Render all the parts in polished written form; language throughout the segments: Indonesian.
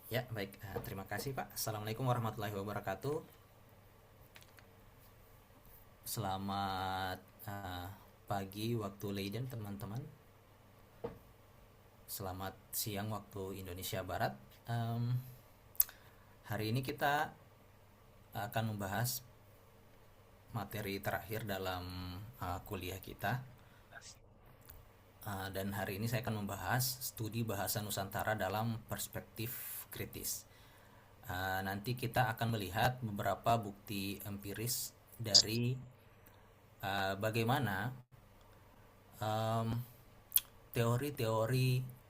Ya, baik. Terima kasih, Pak. Assalamualaikum warahmatullahi wabarakatuh. Selamat pagi waktu Leiden, teman-teman. Selamat siang waktu Indonesia Barat. Em, Hari ini kita akan membahas materi terakhir dalam kuliah kita. Dan hari ini saya akan membahas studi bahasa Nusantara dalam perspektif kritis. Nanti kita akan melihat beberapa bukti empiris dari bagaimana em, teori-teori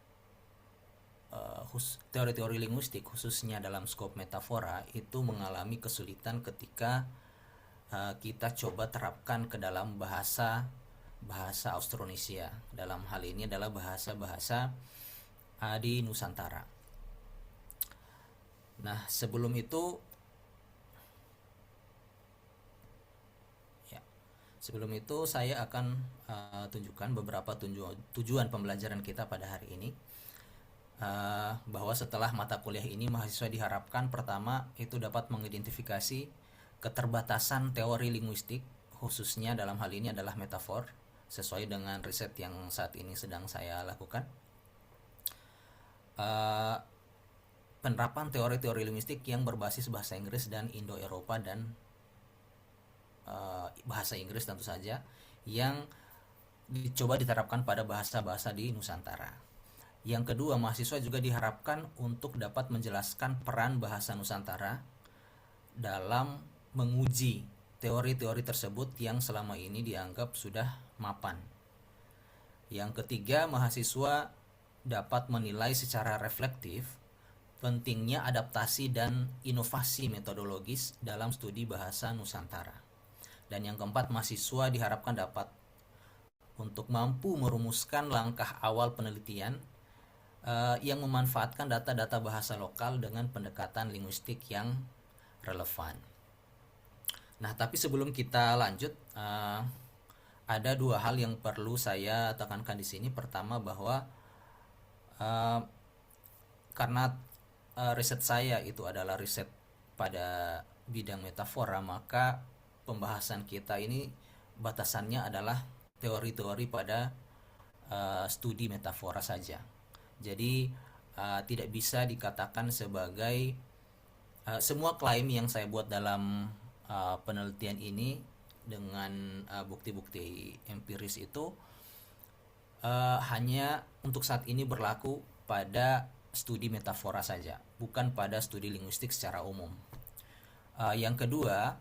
teori-teori linguistik khususnya dalam skop metafora itu mengalami kesulitan ketika kita coba terapkan ke dalam bahasa bahasa Austronesia. Dalam hal ini adalah bahasa-bahasa di Nusantara. Nah, sebelum itu ya, sebelum itu saya akan tunjukkan beberapa tujuan pembelajaran kita pada hari ini. Bahwa setelah mata kuliah ini mahasiswa diharapkan pertama itu dapat mengidentifikasi keterbatasan teori linguistik, khususnya dalam hal ini adalah metafor, sesuai dengan riset yang saat ini sedang saya lakukan. Penerapan teori-teori linguistik yang berbasis bahasa Inggris dan Indo-Eropa dan bahasa Inggris tentu saja, yang dicoba diterapkan pada bahasa-bahasa di Nusantara. Yang kedua, mahasiswa juga diharapkan untuk dapat menjelaskan peran bahasa Nusantara dalam menguji teori-teori tersebut yang selama ini dianggap sudah mapan. Yang ketiga, mahasiswa dapat menilai secara reflektif pentingnya adaptasi dan inovasi metodologis dalam studi bahasa Nusantara. Dan yang keempat, mahasiswa diharapkan dapat untuk mampu merumuskan langkah awal penelitian yang memanfaatkan data-data bahasa lokal dengan pendekatan linguistik yang relevan. Nah, tapi sebelum kita lanjut, ada dua hal yang perlu saya tekankan di sini. Pertama, bahwa uh, karena riset saya itu adalah riset pada bidang metafora, maka pembahasan kita ini batasannya adalah teori-teori pada studi metafora saja. Jadi tidak bisa dikatakan sebagai semua klaim yang saya buat dalam penelitian ini dengan bukti-bukti empiris itu hanya untuk saat ini berlaku pada studi metafora saja, bukan pada studi linguistik secara umum. Yang kedua,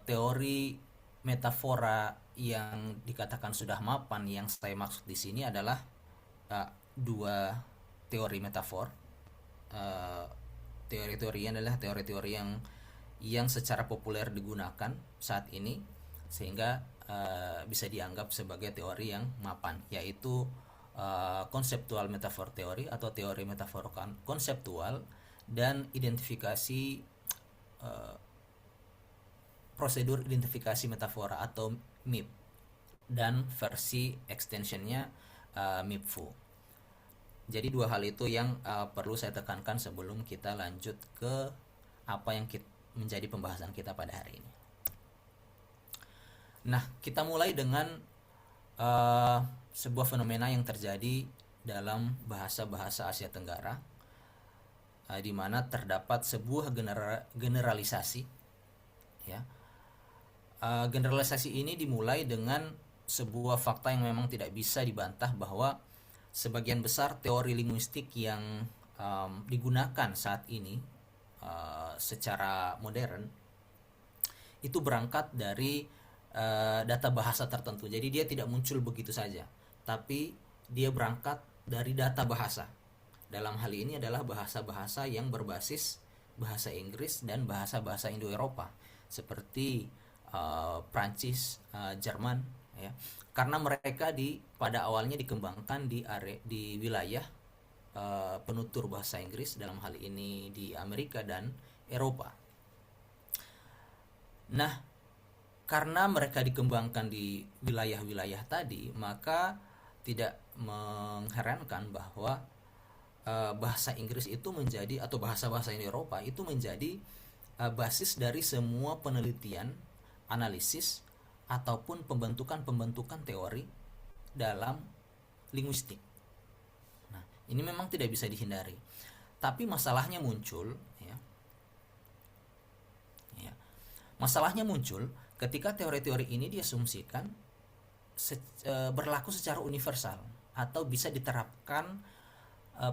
teori metafora yang dikatakan sudah mapan yang saya maksud di sini adalah dua teori metafor. Teori-teori adalah teori-teori yang secara populer digunakan saat ini, sehingga bisa dianggap sebagai teori yang mapan, yaitu konseptual metafor teori atau teori metafor konseptual dan identifikasi prosedur identifikasi metafora atau MIP, dan versi extensionnya MIPFU. Jadi dua hal itu yang perlu saya tekankan sebelum kita lanjut ke apa yang menjadi pembahasan kita pada hari ini. Nah, kita mulai dengan sebuah fenomena yang terjadi dalam bahasa-bahasa Asia Tenggara, di mana terdapat sebuah generalisasi. Ya, generalisasi ini dimulai dengan sebuah fakta yang memang tidak bisa dibantah, bahwa sebagian besar teori linguistik yang digunakan saat ini secara modern itu berangkat dari data bahasa tertentu. Jadi dia tidak muncul begitu saja, tapi dia berangkat dari data bahasa. Dalam hal ini adalah bahasa-bahasa yang berbasis bahasa Inggris dan bahasa-bahasa Indo-Eropa seperti Prancis, Jerman, ya. Karena mereka pada awalnya dikembangkan di wilayah penutur bahasa Inggris, dalam hal ini di Amerika dan Eropa. Nah, karena mereka dikembangkan di wilayah-wilayah tadi, maka tidak mengherankan bahwa bahasa Inggris itu menjadi, atau bahasa-bahasa Eropa itu menjadi basis dari semua penelitian, analisis ataupun pembentukan teori dalam linguistik. Nah, ini memang tidak bisa dihindari. Tapi masalahnya muncul, ya. Ya. Masalahnya muncul ketika teori-teori ini diasumsikan berlaku secara universal atau bisa diterapkan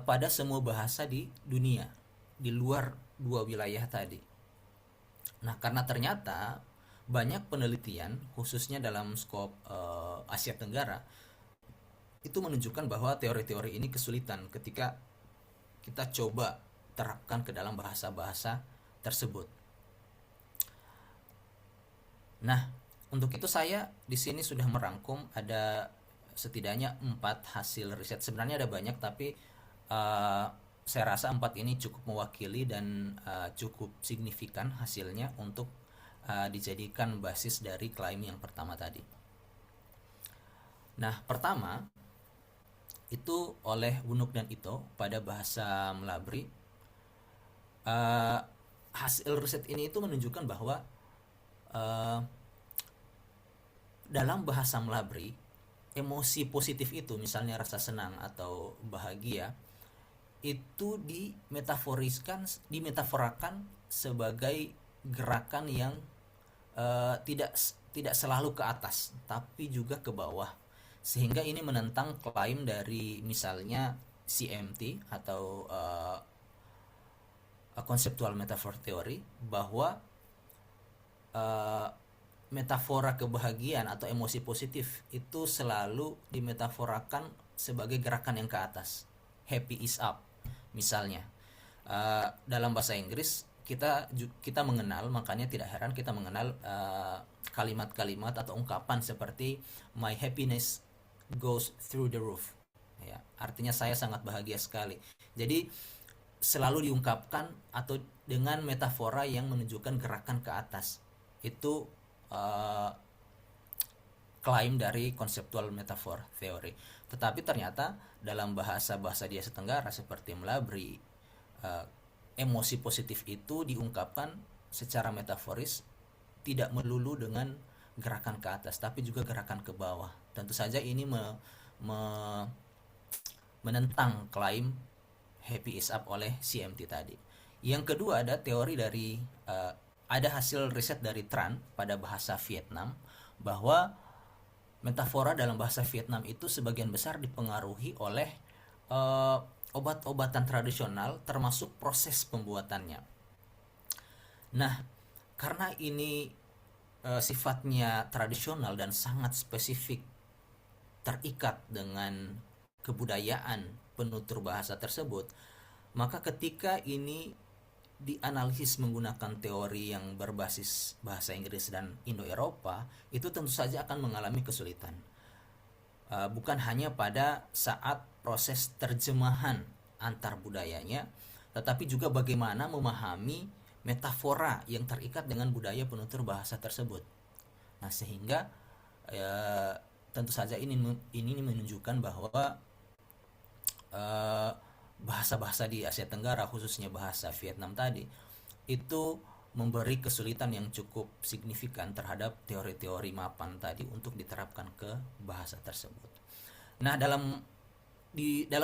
pada semua bahasa di dunia di luar dua wilayah tadi. Nah, karena ternyata banyak penelitian khususnya dalam skop Asia Tenggara itu menunjukkan bahwa teori-teori ini kesulitan ketika kita coba terapkan ke dalam bahasa-bahasa tersebut. Nah, untuk itu saya di sini sudah merangkum ada setidaknya 4 hasil riset. Sebenarnya ada banyak, tapi saya rasa 4 ini cukup mewakili dan cukup signifikan hasilnya untuk dijadikan basis dari klaim yang pertama tadi. Nah, pertama itu oleh Wunuk dan Ito pada bahasa Melabri. Hasil riset ini itu menunjukkan bahwa dalam bahasa Melabri, emosi positif itu, misalnya rasa senang atau bahagia, itu dimetaforakan sebagai gerakan yang tidak selalu ke atas, tapi juga ke bawah. Sehingga ini menentang klaim dari misalnya CMT atau Conceptual Metaphor Theory, bahwa metafora kebahagiaan atau emosi positif itu selalu dimetaforakan sebagai gerakan yang ke atas. Happy is up, misalnya. Dalam bahasa Inggris kita mengenal, makanya tidak heran kita mengenal kalimat-kalimat atau ungkapan seperti my happiness goes through the roof. Ya, artinya saya sangat bahagia sekali. Jadi selalu diungkapkan atau dengan metafora yang menunjukkan gerakan ke atas. Itu klaim dari Conceptual Metaphor Theory. Tetapi ternyata dalam bahasa-bahasa di Asia Tenggara seperti Melabri, emosi positif itu diungkapkan secara metaforis, tidak melulu dengan gerakan ke atas, tapi juga gerakan ke bawah. Tentu saja ini menentang klaim happy is up oleh CMT tadi. Yang kedua ada teori dari ada hasil riset dari Tran pada bahasa Vietnam, bahwa metafora dalam bahasa Vietnam itu sebagian besar dipengaruhi oleh obat-obatan tradisional, termasuk proses pembuatannya. Nah, karena ini sifatnya tradisional dan sangat spesifik, terikat dengan kebudayaan penutur bahasa tersebut, maka ketika ini dianalisis menggunakan teori yang berbasis bahasa Inggris dan Indo-Eropa, itu tentu saja akan mengalami kesulitan. Bukan hanya pada saat proses terjemahan antar budayanya, tetapi juga bagaimana memahami metafora yang terikat dengan budaya penutur bahasa tersebut. Nah, sehingga tentu saja ini menunjukkan bahwa bahasa-bahasa di Asia Tenggara, khususnya bahasa Vietnam tadi, itu memberi kesulitan yang cukup signifikan terhadap teori-teori mapan tadi untuk diterapkan ke bahasa tersebut. Nah, dalam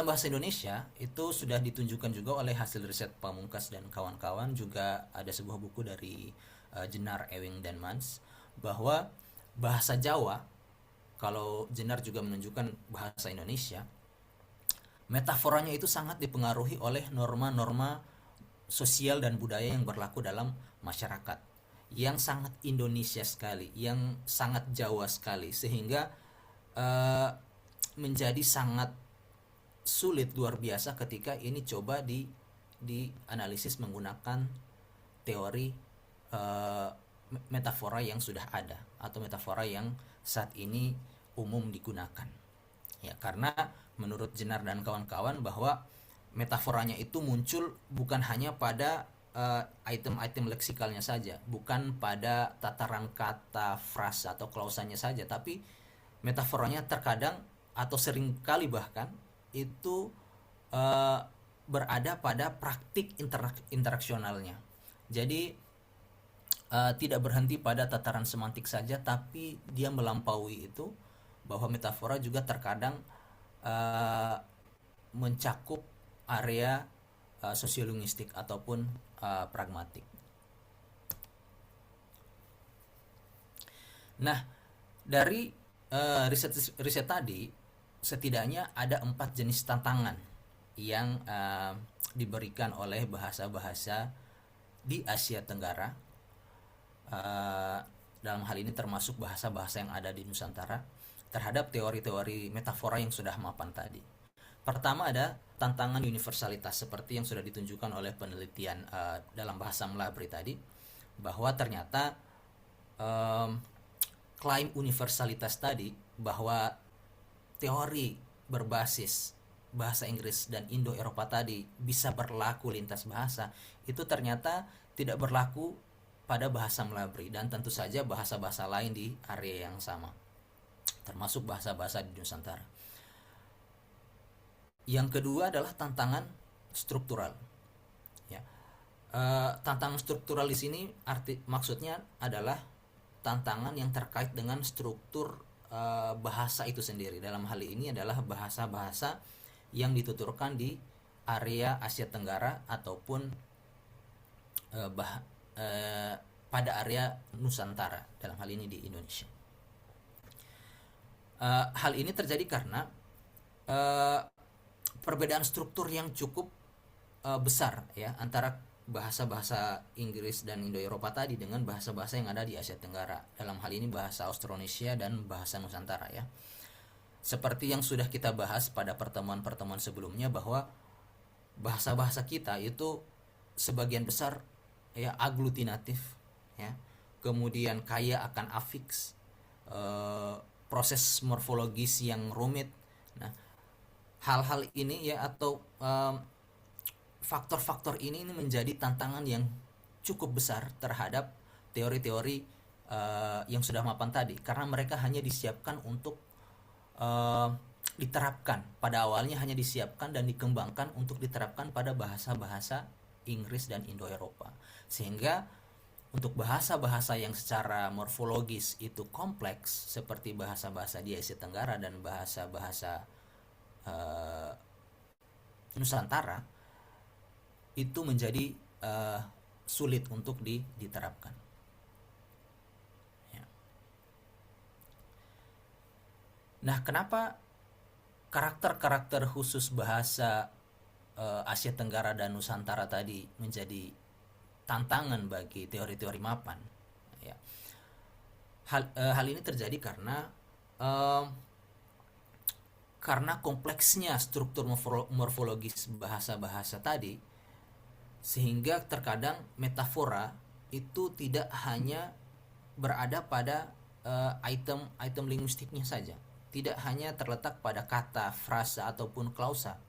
bahasa Indonesia itu sudah ditunjukkan juga oleh hasil riset Pamungkas dan kawan-kawan, juga ada sebuah buku dari Jenar, Ewing dan Mans, bahwa bahasa Jawa, kalau Jenar juga menunjukkan bahasa Indonesia, metaforanya itu sangat dipengaruhi oleh norma-norma sosial dan budaya yang berlaku dalam masyarakat, yang sangat Indonesia sekali, yang sangat Jawa sekali, sehingga menjadi sangat sulit, luar biasa ketika ini coba dianalisis menggunakan teori metafora yang sudah ada atau metafora yang saat ini umum digunakan. Ya, karena menurut Jenar dan kawan-kawan bahwa metaforanya itu muncul bukan hanya pada item-item leksikalnya saja, bukan pada tataran kata, frasa atau klausanya saja, tapi metaforanya terkadang atau seringkali bahkan itu berada pada praktik interaksionalnya. Jadi tidak berhenti pada tataran semantik saja, tapi dia melampaui itu, bahwa metafora juga terkadang mencakup area sosiolinguistik ataupun pragmatik. Nah, dari riset tadi setidaknya ada 4 jenis tantangan yang diberikan oleh bahasa-bahasa di Asia Tenggara. Dalam hal ini termasuk bahasa-bahasa yang ada di Nusantara terhadap teori-teori metafora yang sudah mapan tadi. Pertama ada tantangan universalitas, seperti yang sudah ditunjukkan oleh penelitian dalam bahasa Melabri tadi, bahwa ternyata klaim universalitas tadi, bahwa teori berbasis bahasa Inggris dan Indo-Eropa tadi bisa berlaku lintas bahasa, itu ternyata tidak berlaku pada bahasa Melabri, dan tentu saja bahasa-bahasa lain di area yang sama, termasuk bahasa-bahasa di Nusantara. Yang kedua adalah tantangan struktural. Ya, tantangan struktural di sini maksudnya adalah tantangan yang terkait dengan struktur bahasa itu sendiri. Dalam hal ini adalah bahasa-bahasa yang dituturkan di area Asia Tenggara ataupun pada area Nusantara, dalam hal ini di Indonesia. Hal ini terjadi karena perbedaan struktur yang cukup besar ya antara bahasa-bahasa Inggris dan Indo-Eropa tadi dengan bahasa-bahasa yang ada di Asia Tenggara, dalam hal ini bahasa Austronesia dan bahasa Nusantara ya. Seperti yang sudah kita bahas pada pertemuan-pertemuan sebelumnya, bahwa bahasa-bahasa kita itu sebagian besar ya aglutinatif ya, kemudian kaya akan afiks, proses morfologis yang rumit. Nah, hal-hal ini ya, atau faktor-faktor ini menjadi tantangan yang cukup besar terhadap teori-teori yang sudah mapan tadi, karena mereka hanya disiapkan untuk diterapkan, pada awalnya hanya disiapkan dan dikembangkan untuk diterapkan pada bahasa-bahasa Inggris dan Indo-Eropa, sehingga untuk bahasa-bahasa yang secara morfologis itu kompleks seperti bahasa-bahasa di Asia Tenggara dan bahasa-bahasa Nusantara itu menjadi sulit untuk diterapkan. Ya. Nah, kenapa karakter-karakter khusus bahasa Asia Tenggara dan Nusantara tadi menjadi tantangan bagi teori-teori mapan? Ya. Hal ini terjadi karena kompleksnya struktur morfologis bahasa-bahasa tadi, sehingga terkadang metafora itu tidak hanya berada pada item linguistiknya saja, tidak hanya terletak pada kata, frasa ataupun klausa,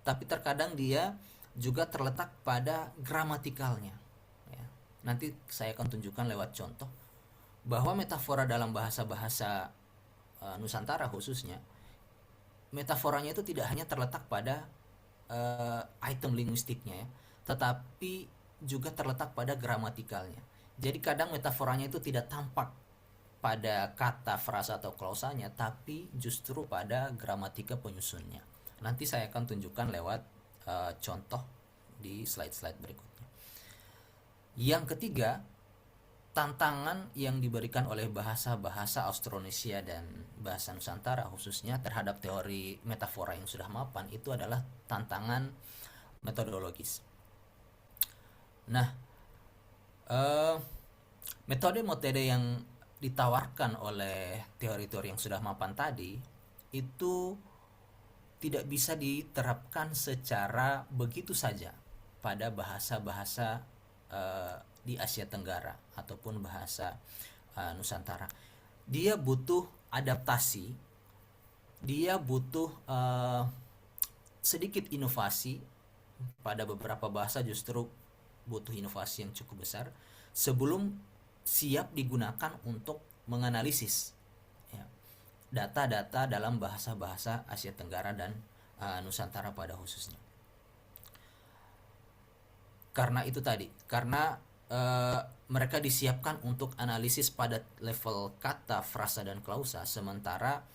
tapi terkadang dia juga terletak pada gramatikalnya ya. Nanti saya akan tunjukkan lewat contoh bahwa metafora dalam bahasa-bahasa Nusantara khususnya, metaforanya itu tidak hanya terletak pada item linguistiknya ya, tetapi juga terletak pada gramatikalnya. Jadi kadang metaforanya itu tidak tampak pada kata, frasa atau klausanya, tapi justru pada gramatika penyusunnya. Nanti saya akan tunjukkan lewat contoh di slide-slide berikutnya. Yang ketiga, tantangan yang diberikan oleh bahasa-bahasa Austronesia dan bahasa Nusantara khususnya terhadap teori metafora yang sudah mapan itu adalah tantangan metodologis. Nah, metode-metode yang ditawarkan oleh teori-teori yang sudah mapan tadi itu tidak bisa diterapkan secara begitu saja pada bahasa-bahasa di Asia Tenggara ataupun bahasa Nusantara. Dia butuh adaptasi, dia butuh sedikit inovasi. Pada beberapa bahasa justru butuh inovasi yang cukup besar sebelum siap digunakan untuk menganalisis ya, data-data dalam bahasa-bahasa Asia Tenggara dan Nusantara pada khususnya. Karena itu tadi, karena mereka disiapkan untuk analisis pada level kata, frasa, dan klausa, sementara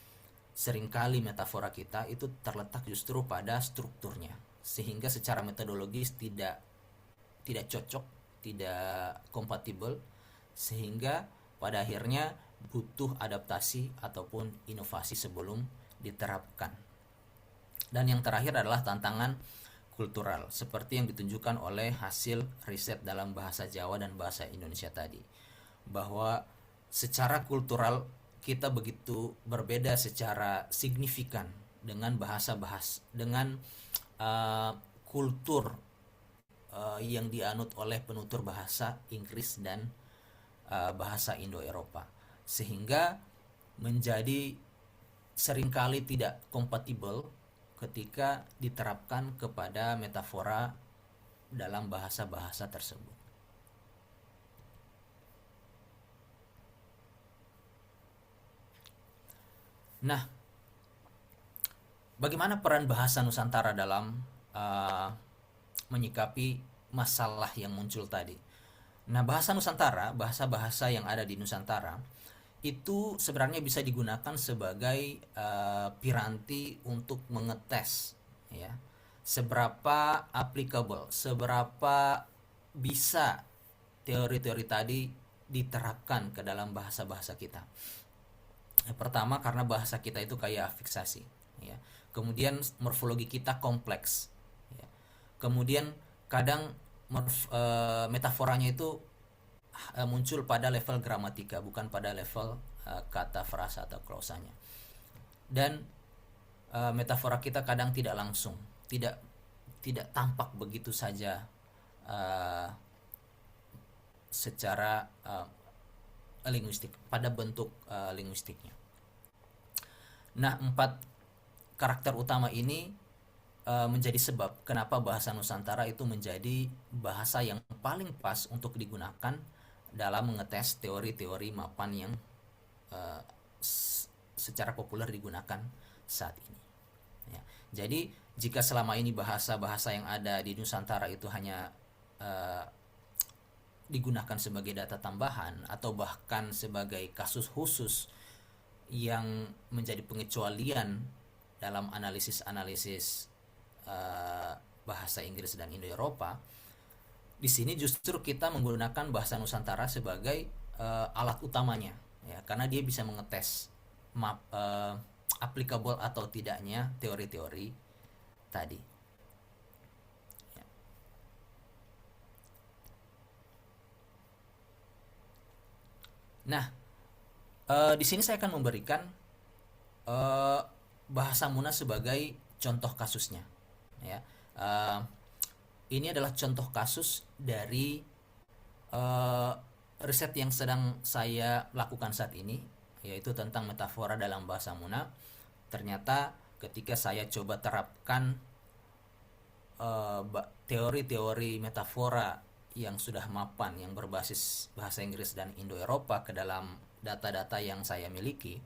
seringkali metafora kita itu terletak justru pada strukturnya, sehingga secara metodologis tidak cocok, tidak kompatibel, sehingga pada akhirnya butuh adaptasi ataupun inovasi sebelum diterapkan. Dan yang terakhir adalah tantangan kultural, seperti yang ditunjukkan oleh hasil riset dalam bahasa Jawa dan bahasa Indonesia tadi, bahwa secara kultural kita begitu berbeda secara signifikan dengan dengan kultur yang dianut oleh penutur bahasa Inggris dan bahasa Indo-Eropa, sehingga menjadi seringkali tidak kompatibel ketika diterapkan kepada metafora dalam bahasa-bahasa tersebut. Nah, bagaimana peran bahasa Nusantara dalam menyikapi masalah yang muncul tadi? Nah, bahasa Nusantara, bahasa-bahasa yang ada di Nusantara itu sebenarnya bisa digunakan sebagai piranti untuk mengetes, ya, seberapa applicable, seberapa bisa teori-teori tadi diterapkan ke dalam bahasa-bahasa kita. Pertama, karena bahasa kita itu kaya fiksasi, ya. Kemudian morfologi kita kompleks, ya. Kemudian kadang metaforanya itu muncul pada level gramatika, bukan pada level kata, frasa, atau klausanya. Dan metafora kita kadang tidak langsung, tidak tampak begitu saja secara linguistik, pada bentuk linguistiknya. Nah, 4 karakter utama ini menjadi sebab kenapa bahasa Nusantara itu menjadi bahasa yang paling pas untuk digunakan dalam mengetes teori-teori mapan yang secara populer digunakan saat ini, ya. Jadi jika selama ini bahasa-bahasa yang ada di Nusantara itu hanya digunakan sebagai data tambahan atau bahkan sebagai kasus khusus yang menjadi pengecualian dalam analisis-analisis bahasa Inggris dan Indo-Eropa, di sini justru kita menggunakan bahasa Nusantara sebagai alat utamanya, ya, karena dia bisa mengetes applicable atau tidaknya teori-teori tadi. Ya. Nah, di sini saya akan memberikan bahasa Muna sebagai contoh kasusnya, ya. Ini adalah contoh kasus dari riset yang sedang saya lakukan saat ini, yaitu tentang metafora dalam bahasa Muna. Ternyata ketika saya coba terapkan teori-teori metafora yang sudah mapan, yang berbasis bahasa Inggris dan Indo-Eropa ke dalam data-data yang saya miliki,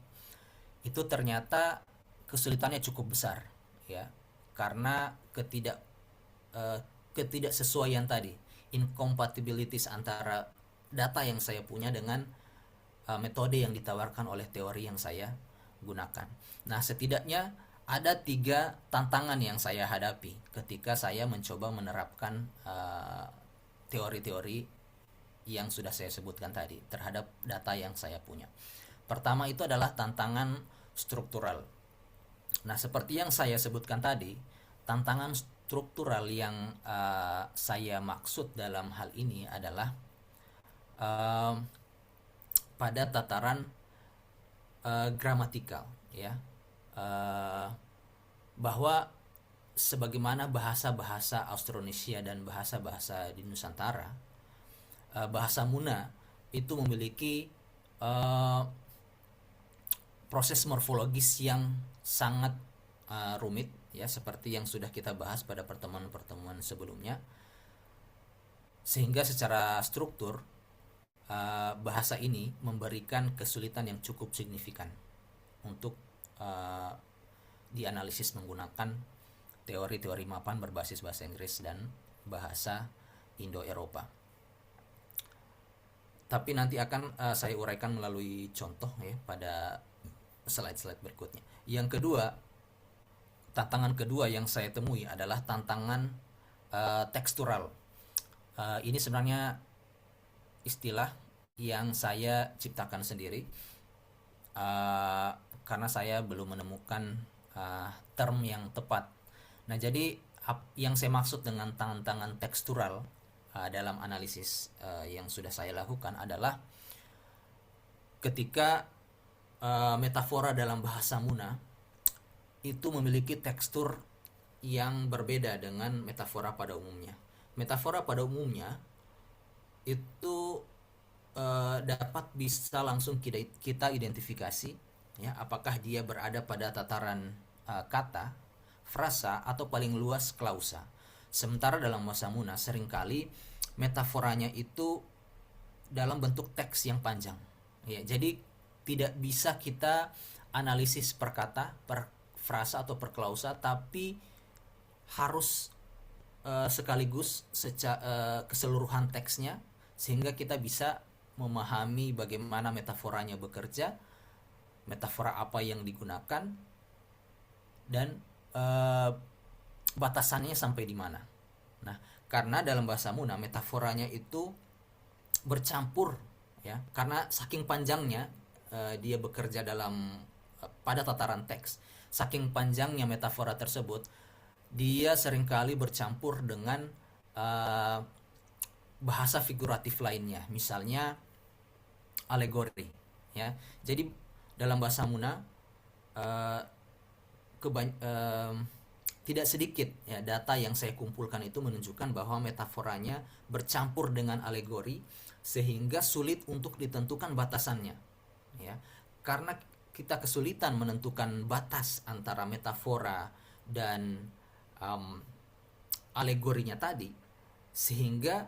itu ternyata kesulitannya cukup besar, ya, karena ketidaksesuaian tadi, incompatibilities antara data yang saya punya dengan metode yang ditawarkan oleh teori yang saya gunakan. Nah, setidaknya ada 3 tantangan yang saya hadapi ketika saya mencoba menerapkan teori-teori yang sudah saya sebutkan tadi terhadap data yang saya punya. Pertama itu adalah tantangan struktural. Nah, seperti yang saya sebutkan tadi, tantangan struktural yang saya maksud dalam hal ini adalah pada tataran gramatikal, ya, bahwa sebagaimana bahasa-bahasa Austronesia dan bahasa-bahasa di Nusantara, bahasa Muna itu memiliki proses morfologis yang sangat rumit, ya, seperti yang sudah kita bahas pada pertemuan-pertemuan sebelumnya, sehingga secara struktur bahasa ini memberikan kesulitan yang cukup signifikan untuk dianalisis menggunakan teori-teori mapan berbasis bahasa Inggris dan bahasa Indo-Eropa. Tapi nanti akan saya uraikan melalui contoh ya pada slide-slide berikutnya. Yang kedua, tantangan kedua yang saya temui adalah tantangan tekstural. Ini sebenarnya istilah yang saya ciptakan sendiri karena saya belum menemukan term yang tepat. Nah, jadi yang saya maksud dengan tantangan tekstural dalam analisis yang sudah saya lakukan adalah ketika metafora dalam bahasa Muna itu memiliki tekstur yang berbeda dengan metafora pada umumnya. Metafora pada umumnya itu dapat bisa langsung kita identifikasi ya, apakah dia berada pada tataran kata, frasa, atau paling luas klausa. Sementara dalam bahasa Muna seringkali metaforanya itu dalam bentuk teks yang panjang ya, jadi tidak bisa kita analisis per kata, per frasa atau per klausa, tapi harus sekaligus keseluruhan teksnya sehingga kita bisa memahami bagaimana metaforanya bekerja, metafora apa yang digunakan, dan batasannya sampai di mana. Nah, karena dalam bahasa Muna metaforanya itu bercampur ya, karena saking panjangnya dia bekerja pada tataran teks. Saking panjangnya metafora tersebut, dia seringkali bercampur dengan bahasa figuratif lainnya, misalnya alegori ya. Jadi dalam bahasa Muna tidak sedikit ya data yang saya kumpulkan itu menunjukkan bahwa metaforanya bercampur dengan alegori sehingga sulit untuk ditentukan batasannya ya. Karena kita kesulitan menentukan batas antara metafora dan alegorinya tadi, sehingga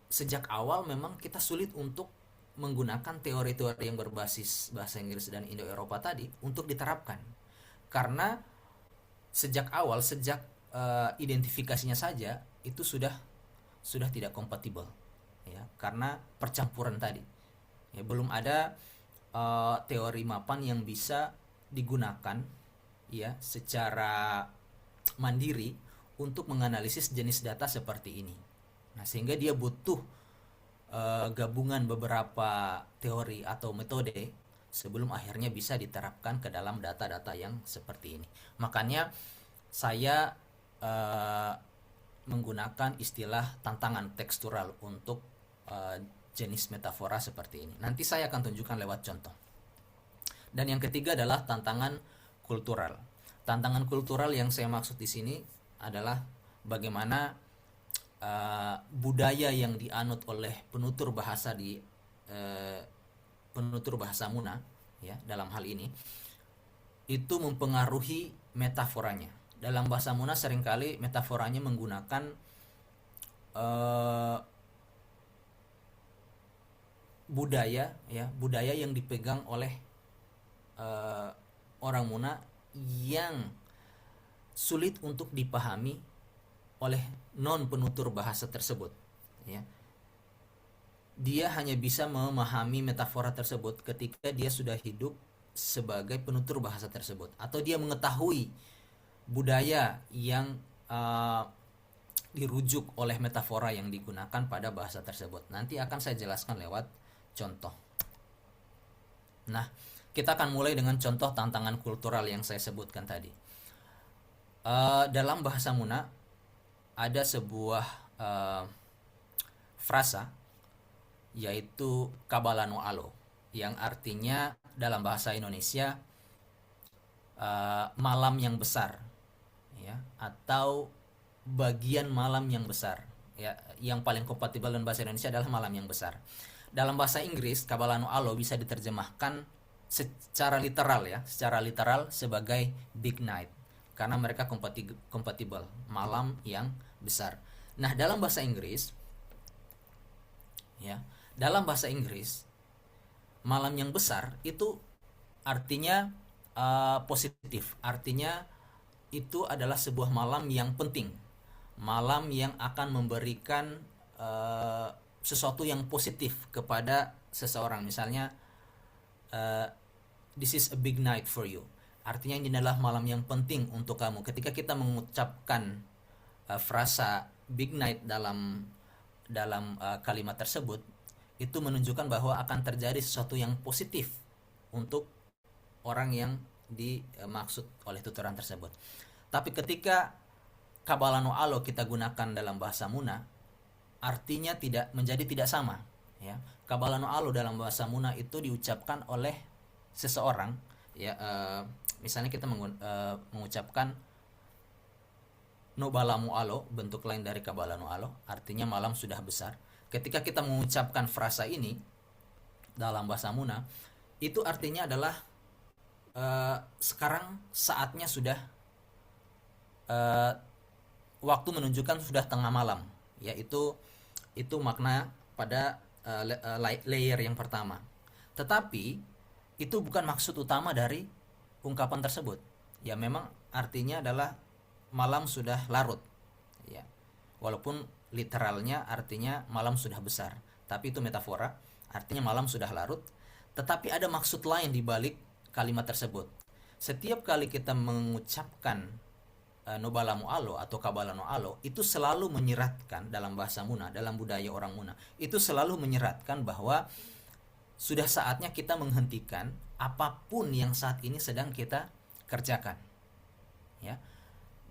sejak awal memang kita sulit untuk menggunakan teori-teori yang berbasis bahasa Inggris dan Indo-Eropa tadi untuk diterapkan. Karena sejak identifikasinya saja itu sudah tidak kompatibel ya, karena percampuran tadi ya. Belum ada teori mapan yang bisa digunakan ya secara mandiri untuk menganalisis jenis data seperti ini. Nah, sehingga dia butuh gabungan beberapa teori atau metode sebelum akhirnya bisa diterapkan ke dalam data-data yang seperti ini. Makanya saya menggunakan istilah tantangan tekstural untuk jenis metafora seperti ini. Nanti saya akan tunjukkan lewat contoh. Dan yang ketiga adalah tantangan kultural. Tantangan kultural yang saya maksud di sini adalah bagaimana budaya yang dianut oleh penutur bahasa Muna ya, dalam hal ini itu mempengaruhi metaforanya. Dalam bahasa Muna seringkali metaforanya menggunakan budaya yang dipegang oleh orang Muna yang sulit untuk dipahami oleh non penutur bahasa tersebut ya. Dia hanya bisa memahami metafora tersebut ketika dia sudah hidup sebagai penutur bahasa tersebut, atau dia mengetahui budaya yang dirujuk oleh metafora yang digunakan pada bahasa tersebut. Nanti akan saya jelaskan lewat contoh. Nah, kita akan mulai dengan contoh tantangan kultural yang saya sebutkan tadi. Dalam bahasa Muna ada sebuah frasa yaitu kabalano alo, yang artinya dalam bahasa Indonesia malam yang besar ya, atau bagian malam yang besar ya. Yang paling kompatibel dengan bahasa Indonesia adalah malam yang besar. Dalam bahasa Inggris, kabalano alo bisa diterjemahkan secara literal sebagai big night, karena mereka kompatibel, malam yang besar. Nah, dalam bahasa Inggris malam yang besar itu artinya positif, artinya itu adalah sebuah malam yang penting, malam yang akan memberikan eh, sesuatu yang positif kepada seseorang. Misalnya, eh, this is a big night for you. Artinya ini adalah malam yang penting untuk kamu. Ketika kita mengucapkan frasa big night dalam kalimat tersebut, itu menunjukkan bahwa akan terjadi sesuatu yang positif untuk orang yang dimaksud oleh tuturan tersebut. Tapi ketika kabalano alo kita gunakan dalam bahasa Muna, artinya tidak sama, ya. Kabalano alo dalam bahasa Muna itu diucapkan oleh seseorang, ya. Misalnya kita mengucapkan no balamu alo, bentuk lain dari kabalano alo, artinya malam sudah besar. Ketika kita mengucapkan frasa ini dalam bahasa Muna, itu artinya adalah sekarang saatnya sudah, waktu menunjukkan sudah tengah malam, yaitu itu makna pada layer yang pertama. Tetapi itu bukan maksud utama dari ungkapan tersebut. Ya, memang artinya adalah malam sudah larut, ya. Walaupun literalnya artinya malam sudah besar, tapi itu metafora, artinya malam sudah larut. Tetapi ada maksud lain di balik kalimat tersebut. Setiap kali kita mengucapkan nobalamu alo atau kabalano alo, itu selalu menyeratkan dalam bahasa Muna, dalam budaya orang Muna, itu selalu menyeratkan bahwa sudah saatnya kita menghentikan apapun yang saat ini sedang kita kerjakan, ya.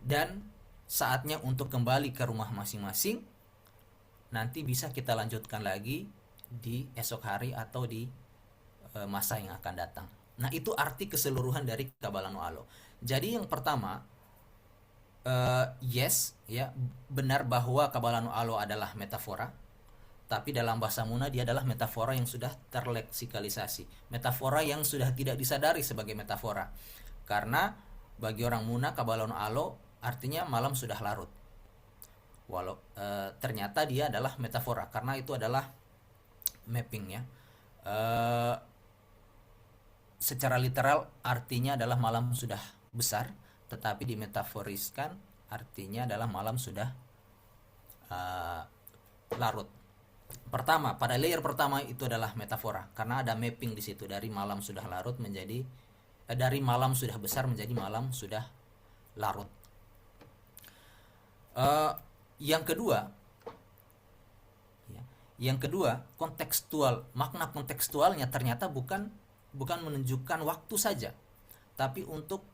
Dan saatnya untuk kembali ke rumah masing-masing. Nanti bisa kita lanjutkan lagi di esok hari atau di masa yang akan datang. Nah, itu arti keseluruhan dari kabalano alo. Jadi yang pertama, yes, ya, benar bahwa kabalano alo adalah metafora. Tapi dalam bahasa Muna dia adalah metafora yang sudah terleksikalisasi, metafora yang sudah tidak disadari sebagai metafora. Karena bagi orang Muna kabalano alo artinya malam sudah larut. Walau ternyata dia adalah metafora, karena itu adalah mapping, ya. Secara literal artinya adalah malam sudah besar, tetapi dimetaforiskan artinya adalah malam sudah larut. Pertama, pada layer pertama itu adalah metafora, karena ada mapping di situ dari malam sudah larut menjadi dari malam sudah besar menjadi malam sudah larut. Yang kedua, kontekstual, makna kontekstualnya ternyata bukan menunjukkan waktu saja, tapi untuk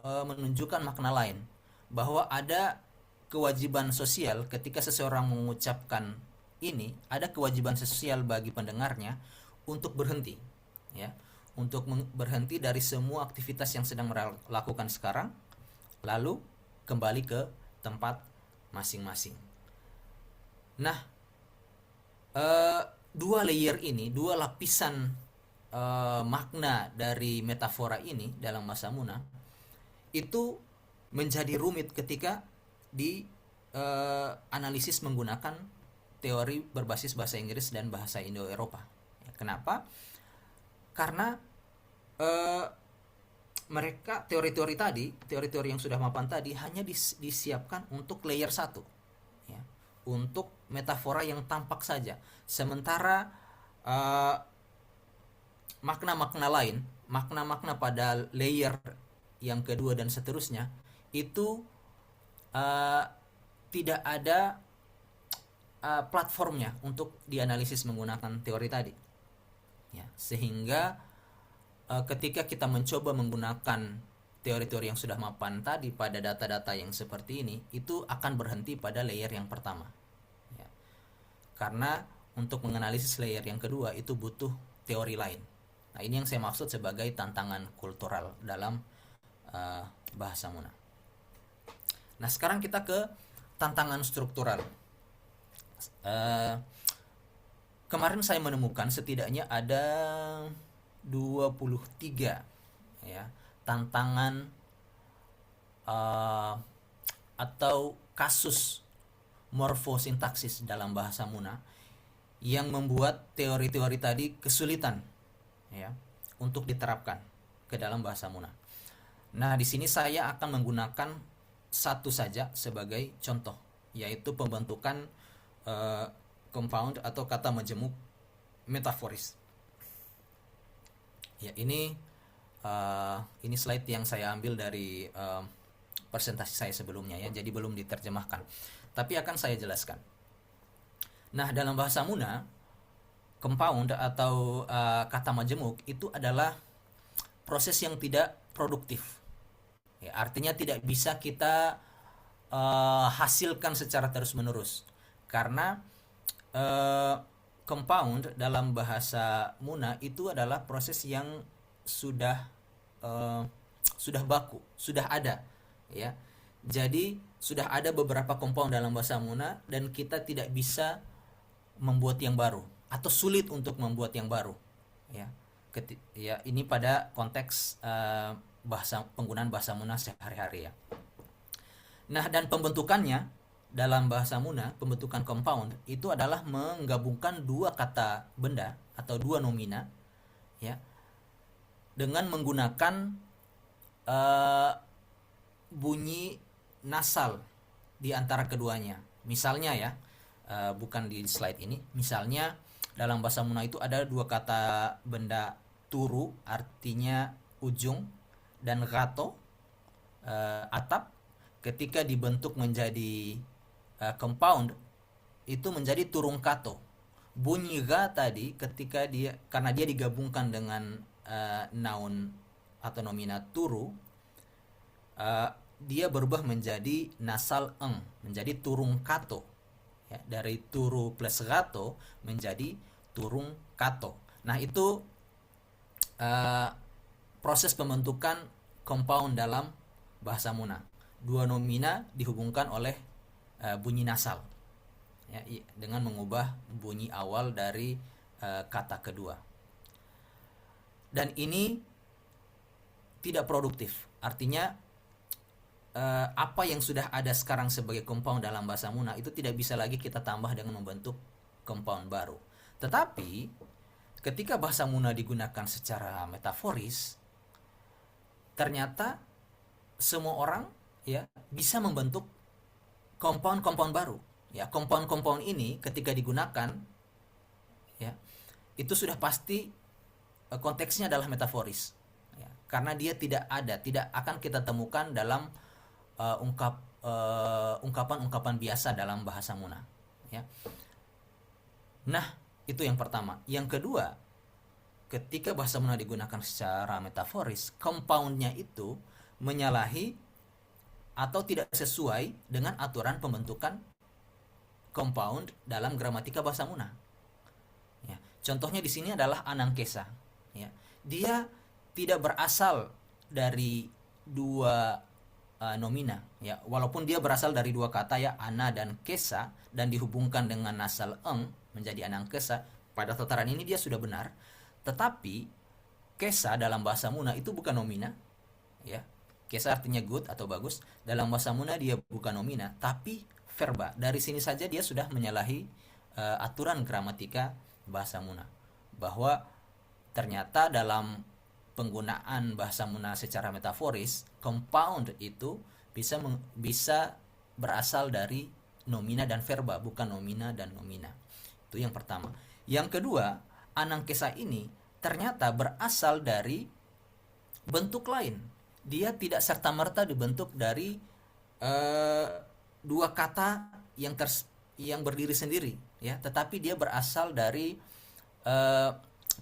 menunjukkan makna lain, bahwa ada kewajiban sosial ketika seseorang mengucapkan ini, ada kewajiban sosial bagi pendengarnya untuk berhenti, ya, untuk berhenti dari semua aktivitas yang sedang melakukan sekarang, lalu kembali ke tempat masing-masing. Nah, dua layer ini, dua lapisan makna dari metafora ini dalam bahasa Muna itu menjadi rumit ketika di analisis menggunakan teori berbasis bahasa Inggris dan bahasa Indo-Eropa. Kenapa? Karena mereka teori-teori yang sudah mapan tadi hanya disiapkan untuk layer 1, ya, untuk metafora yang tampak saja. Sementara makna-makna lain, makna-makna pada layer yang kedua dan seterusnya itu tidak ada platformnya untuk dianalisis menggunakan teori tadi, ya. Sehingga ketika kita mencoba menggunakan teori-teori yang sudah mapan tadi pada data-data yang seperti ini, itu akan berhenti pada layer yang pertama, ya. Karena untuk menganalisis layer yang kedua itu butuh teori lain. Nah, ini yang saya maksud sebagai tantangan kultural dalam bahasa Muna. Nah, sekarang kita ke tantangan struktural. Kemarin saya menemukan setidaknya ada 23, ya, tantangan atau kasus morfosintaksis dalam bahasa Muna yang membuat teori-teori tadi kesulitan, ya, untuk diterapkan ke dalam bahasa Muna. Nah, di sini saya akan menggunakan satu saja sebagai contoh, yaitu pembentukan compound atau kata majemuk metaforis. Ya, ini slide yang saya ambil dari presentasi saya sebelumnya ya, jadi belum diterjemahkan. Tapi akan saya jelaskan. Nah, dalam bahasa Muna, compound atau kata majemuk itu adalah proses yang tidak produktif. Ya, artinya tidak bisa kita hasilkan secara terus-menerus. Karena compound dalam bahasa Muna itu adalah proses yang sudah baku, sudah ada, ya. Jadi sudah ada beberapa compound dalam bahasa Muna dan kita tidak bisa membuat yang baru atau sulit untuk membuat yang baru, ya. Ya, ini pada konteks penggunaan bahasa Muna sehari-hari ya. Nah, dan pembentukannya dalam bahasa Muna, pembentukan compound itu adalah menggabungkan dua kata benda atau dua nomina, ya, dengan menggunakan bunyi nasal di antara keduanya. Misalnya ya, bukan di slide ini. Misalnya dalam bahasa Muna itu ada dua kata benda, turu artinya ujung dan gato atap. Ketika dibentuk menjadi compound itu menjadi turung kato. Bunyi ga tadi ketika karena dia digabungkan dengan noun atau nomina turu, dia berubah menjadi nasal eng, menjadi turung kato. Ya, dari turu plus gato menjadi turung kato. Nah, itu proses pembentukan compound dalam bahasa Muna. Dua nomina dihubungkan oleh bunyi nasal, ya, dengan mengubah bunyi awal dari kata kedua. Dan ini tidak produktif. Artinya apa yang sudah ada sekarang sebagai compound dalam bahasa Muna itu tidak bisa lagi kita tambah dengan membentuk compound baru. Tetapi ketika bahasa Muna digunakan secara metaforis, ternyata semua orang ya bisa membentuk compound-compound baru. Ya, compound-compound ini ketika digunakan ya itu sudah pasti konteksnya adalah metaforis. Ya, karena dia tidak akan kita temukan dalam ungkapan-ungkapan biasa dalam bahasa Muna. Ya. Nah, itu yang pertama. Yang kedua, ketika bahasa Muna digunakan secara metaforis, compoundnya itu menyalahi atau tidak sesuai dengan aturan pembentukan compound dalam gramatika bahasa Muna. Ya, contohnya di sini adalah anangkesa. Ya, dia tidak berasal dari dua nomina. Ya, walaupun dia berasal dari dua kata ya, ana dan kesa, dan dihubungkan dengan nasal eng menjadi anangkesa. Pada tataran ini dia sudah benar. Tetapi kesa dalam bahasa Muna itu bukan nomina. Ya, kesa artinya good atau bagus. Dalam bahasa Muna dia bukan nomina, tapi verba. Dari sini saja dia sudah menyalahi aturan gramatika bahasa Muna. Bahwa ternyata dalam penggunaan bahasa Muna secara metaforis, compound itu bisa berasal dari nomina dan verba, bukan nomina dan nomina. Itu yang pertama. Yang kedua, anangkesa ini ternyata berasal dari bentuk lain. Dia tidak serta-merta dibentuk dari dua kata yang berdiri sendiri, ya, tetapi dia berasal dari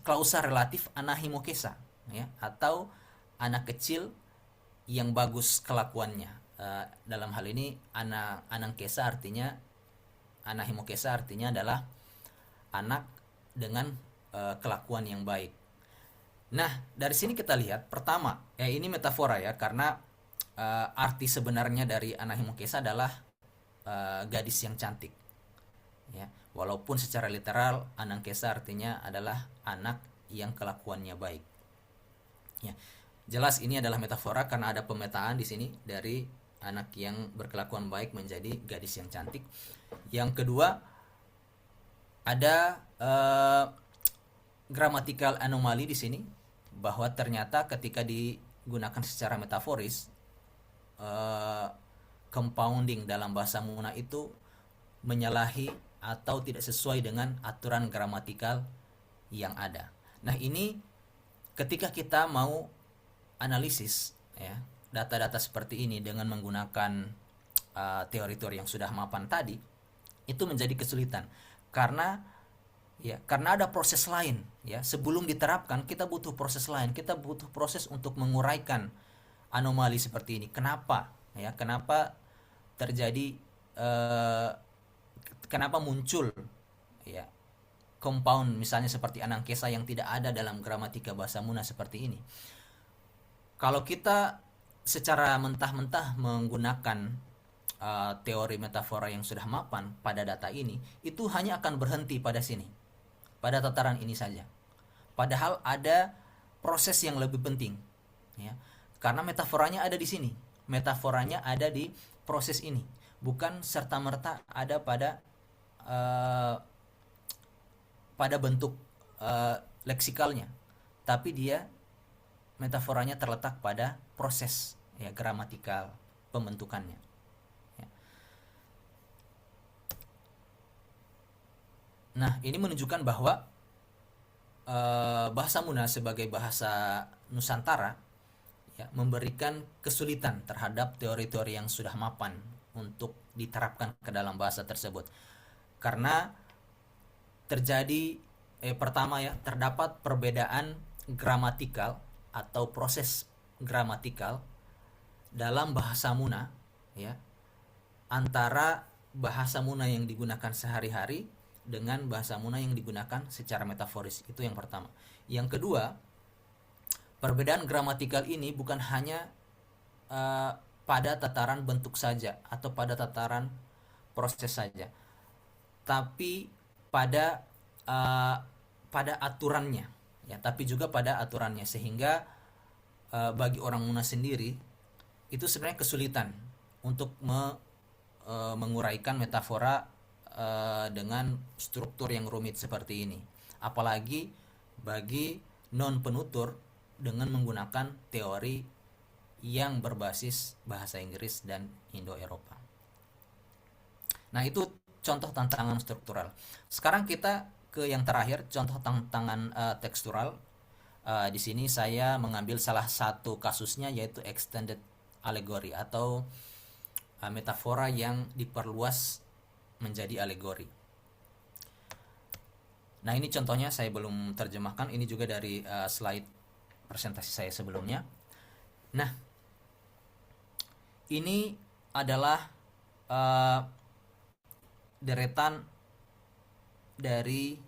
klausa relatif anahimokesa, ya, atau anak kecil yang bagus kelakuannya. Dalam hal ini anangkesa artinya, anahimokesa artinya adalah anak dengan kelakuan yang baik. Nah, dari sini kita lihat pertama, ini metafora ya, karena arti sebenarnya dari anahimokesa adalah gadis yang cantik. Ya, walaupun secara literal anangkesa artinya adalah anak yang kelakuannya baik. Ya, jelas ini adalah metafora karena ada pemetaan di sini dari anak yang berkelakuan baik menjadi gadis yang cantik. Yang kedua, ada gramatikal anomali di sini, bahwa ternyata ketika digunakan secara metaforis, compounding dalam bahasa Muna itu menyalahi atau tidak sesuai dengan aturan gramatikal yang ada. Nah, ini ketika kita mau analisis ya data-data seperti ini dengan menggunakan teori-teori yang sudah mapan tadi, itu menjadi kesulitan karena karena ada proses lain ya. Sebelum diterapkan kita butuh proses lain, kita butuh proses untuk menguraikan anomali seperti ini. Kenapa terjadi kenapa muncul ya compound misalnya seperti anangkesa yang tidak ada dalam gramatika bahasa Muna seperti ini. Kalau kita secara mentah-mentah menggunakan teori metafora yang sudah mapan pada data ini, itu hanya akan berhenti pada sini, pada tataran ini saja. Padahal ada proses yang lebih penting ya. Karena metaforanya ada di sini. Metaforanya ada di proses ini, bukan serta-merta ada pada bentuk leksikalnya, tapi dia metaforanya terletak pada proses ya gramatikal pembentukannya. Ya. Nah, ini menunjukkan bahwa bahasa Muna sebagai bahasa Nusantara ya, memberikan kesulitan terhadap teori-teori yang sudah mapan untuk diterapkan ke dalam bahasa tersebut. Karena terjadi pertama ya, terdapat perbedaan gramatikal atau proses gramatikal dalam bahasa Muna ya, antara bahasa Muna yang digunakan sehari-hari dengan bahasa Muna yang digunakan secara metaforis. Itu yang pertama. Yang kedua, perbedaan gramatikal ini bukan hanya pada tataran bentuk saja atau pada tataran proses saja, tapi pada aturannya ya, tapi juga pada aturannya, sehingga bagi orang Muna sendiri itu sebenarnya kesulitan untuk menguraikan metafora dengan struktur yang rumit seperti ini, apalagi bagi non penutur dengan menggunakan teori yang berbasis bahasa Inggris dan Indo-Eropa. Nah, itu contoh tantangan struktural. Sekarang kita ke yang terakhir, contoh tantangan tekstural. Di sini saya mengambil salah satu kasusnya, yaitu extended allegory atau metafora yang diperluas menjadi alegori. Nah, ini contohnya saya belum terjemahkan, ini juga dari slide presentasi saya sebelumnya. Nah, ini adalah deretan dari